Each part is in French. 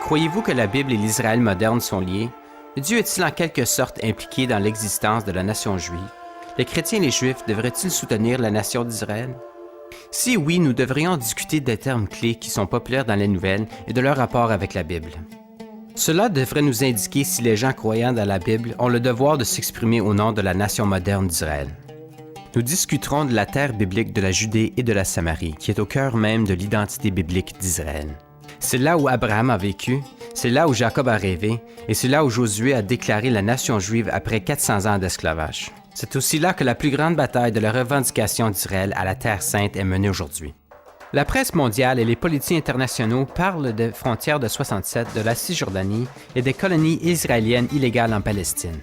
Croyez-vous que la Bible et l'Israël moderne sont liés? Dieu est-il en quelque sorte impliqué dans l'existence de la nation juive? Les chrétiens et les Juifs devraient-ils soutenir la nation d'Israël? Si oui, nous devrions discuter des termes clés qui sont populaires dans les nouvelles et de leur rapport avec la Bible. Cela devrait nous indiquer si les gens croyant dans la Bible ont le devoir de s'exprimer au nom de la nation moderne d'Israël. Nous discuterons de la terre biblique de la Judée et de la Samarie, qui est au cœur même de l'identité biblique d'Israël. C'est là où Abraham a vécu, c'est là où Jacob a rêvé, et c'est là où Josué a déclaré la nation juive après 400 ans d'esclavage. C'est aussi là que la plus grande bataille de la revendication d'Israël à la Terre sainte est menée aujourd'hui. La presse mondiale et les politiciens internationaux parlent des frontières de 67, de la Cisjordanie et des colonies israéliennes illégales en Palestine.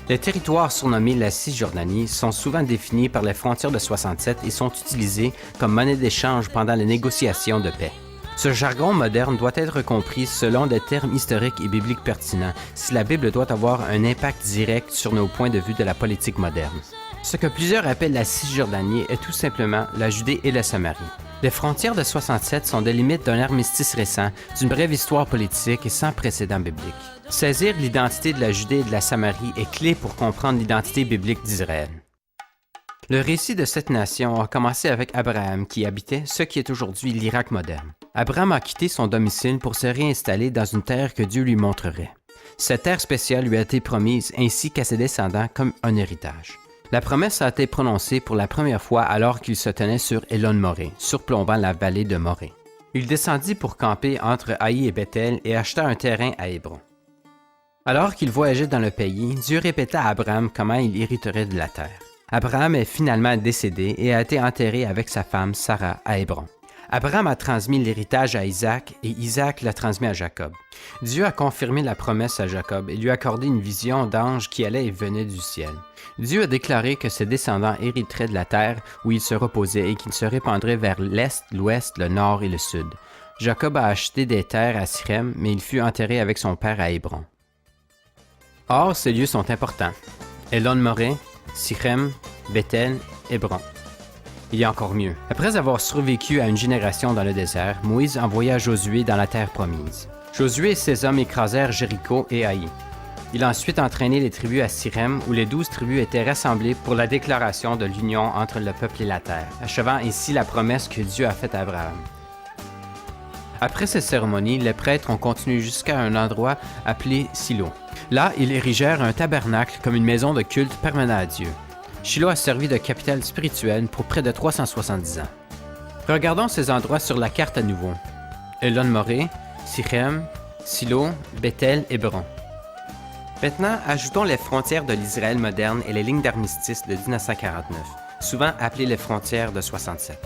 Les territoires surnommés la Cisjordanie sont souvent définis par les frontières de 67 et sont utilisés comme monnaie d'échange pendant les négociations de paix. Ce jargon moderne doit être compris selon des termes historiques et bibliques pertinents si la Bible doit avoir un impact direct sur nos points de vue de la politique moderne. Ce que plusieurs appellent la Cisjordanie est tout simplement la Judée et la Samarie. Les frontières de 67 sont des limites d'un armistice récent, d'une brève histoire politique et sans précédent biblique. Saisir l'identité de la Judée et de la Samarie est clé pour comprendre l'identité biblique d'Israël. Le récit de cette nation a commencé avec Abraham qui habitait ce qui est aujourd'hui l'Irak moderne. Abraham a quitté son domicile pour se réinstaller dans une terre que Dieu lui montrerait. Cette terre spéciale lui a été promise ainsi qu'à ses descendants comme un héritage. La promesse a été prononcée pour la première fois alors qu'il se tenait sur Elon-Moré, surplombant la vallée de Moré. Il descendit pour camper entre Haï et Bethel et acheta un terrain à Hébron. Alors qu'il voyageait dans le pays, Dieu répéta à Abraham comment il hériterait de la terre. Abraham est finalement décédé et a été enterré avec sa femme Sarah à Hébron. Abraham a transmis l'héritage à Isaac et Isaac l'a transmis à Jacob. Dieu a confirmé la promesse à Jacob et lui a accordé une vision d'ange qui allait et venait du ciel. Dieu a déclaré que ses descendants hériteraient de la terre où ils se reposaient et qu'ils se répandraient vers l'est, l'ouest, le nord et le sud. Jacob a acheté des terres à Sichem, mais il fut enterré avec son père à Hébron. Or, ces lieux sont importants. Elon-Moré, Sichem, Bethel, Hébron. Il y a encore mieux. Après avoir survécu à une génération dans le désert, Moïse envoya Josué dans la terre promise. Josué et ses hommes écrasèrent Jéricho et Haï. Il a ensuite entraîné les tribus à Sichem, où les 12 tribus étaient rassemblées pour la déclaration de l'union entre le peuple et la terre, achevant ainsi la promesse que Dieu a faite à Abraham. Après ces cérémonies, les prêtres ont continué jusqu'à un endroit appelé Silo. Là, ils érigèrent un tabernacle comme une maison de culte permanente à Dieu. Shiloh a servi de capitale spirituelle pour près de 370 ans. Regardons ces endroits sur la carte à nouveau. Elon-Moré, Sichem, Silo, Bethel, Hébron. Maintenant, ajoutons les frontières de l'Israël moderne et les lignes d'armistice de 1949, souvent appelées les frontières de 67.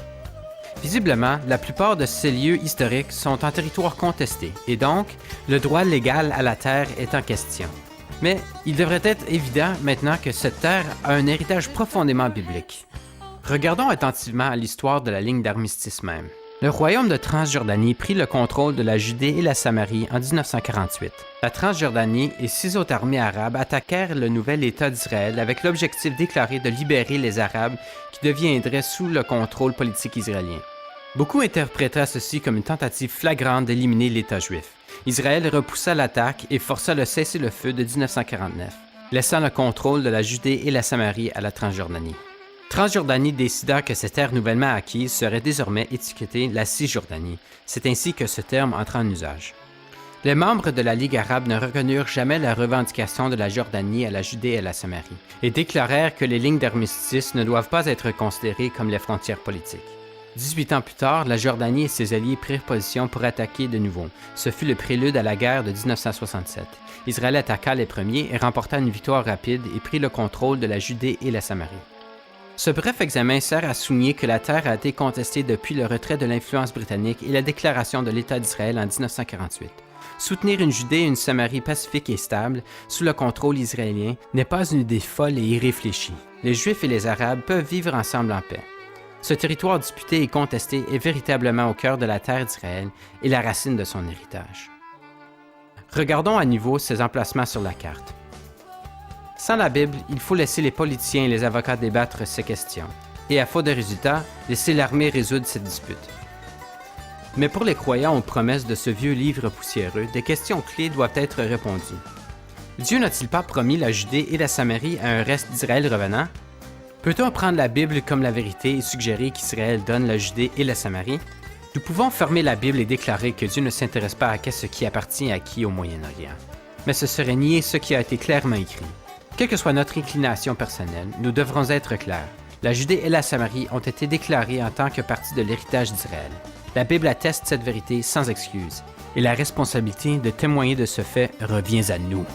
Visiblement, la plupart de ces lieux historiques sont en territoire contesté et donc, le droit légal à la terre est en question. Mais il devrait être évident maintenant que cette terre a un héritage profondément biblique. Regardons attentivement à l'histoire de la ligne d'armistice même. Le royaume de Transjordanie prit le contrôle de la Judée et la Samarie en 1948. La Transjordanie et 6 autres armées arabes attaquèrent le nouvel État d'Israël avec l'objectif déclaré de libérer les Arabes qui deviendraient sous le contrôle politique israélien. Beaucoup interprétèrent ceci comme une tentative flagrante d'éliminer l'État juif. Israël repoussa l'attaque et força le cessez-le-feu de 1949, laissant le contrôle de la Judée et la Samarie à la Transjordanie. Transjordanie décida que ces terres nouvellement acquises seraient désormais étiquetées la Cisjordanie. C'est ainsi que ce terme entra en usage. Les membres de la Ligue arabe ne reconnurent jamais la revendication de la Jordanie à la Judée et à la Samarie et déclarèrent que les lignes d'armistice ne doivent pas être considérées comme les frontières politiques. 18 ans plus tard, la Jordanie et ses alliés prirent position pour attaquer de nouveau. Ce fut le prélude à la guerre de 1967. Israël attaqua les premiers et remporta une victoire rapide et prit le contrôle de la Judée et la Samarie. Ce bref examen sert à souligner que la terre a été contestée depuis le retrait de l'influence britannique et la déclaration de l'État d'Israël en 1948. Soutenir une Judée et une Samarie pacifique et stable, sous le contrôle israélien, n'est pas une idée folle et irréfléchie. Les Juifs et les Arabes peuvent vivre ensemble en paix. Ce territoire disputé et contesté est véritablement au cœur de la terre d'Israël et la racine de son héritage. Regardons à nouveau ces emplacements sur la carte. Sans la Bible, il faut laisser les politiciens et les avocats débattre ces questions, et à faute de résultats, laisser l'armée résoudre cette dispute. Mais pour les croyants aux promesses de ce vieux livre poussiéreux, des questions clés doivent être répondues. Dieu n'a-t-il pas promis la Judée et la Samarie à un reste d'Israël revenant? Peut-on prendre la Bible comme la vérité et suggérer qu'Israël donne la Judée et la Samarie? Nous pouvons fermer la Bible et déclarer que Dieu ne s'intéresse pas à ce qui appartient à qui au Moyen-Orient. Mais ce serait nier ce qui a été clairement écrit. Quelle que soit notre inclination personnelle, nous devrons être clairs. La Judée et la Samarie ont été déclarées en tant que partie de l'héritage d'Israël. La Bible atteste cette vérité sans excuse, et la responsabilité de témoigner de ce fait revient à nous.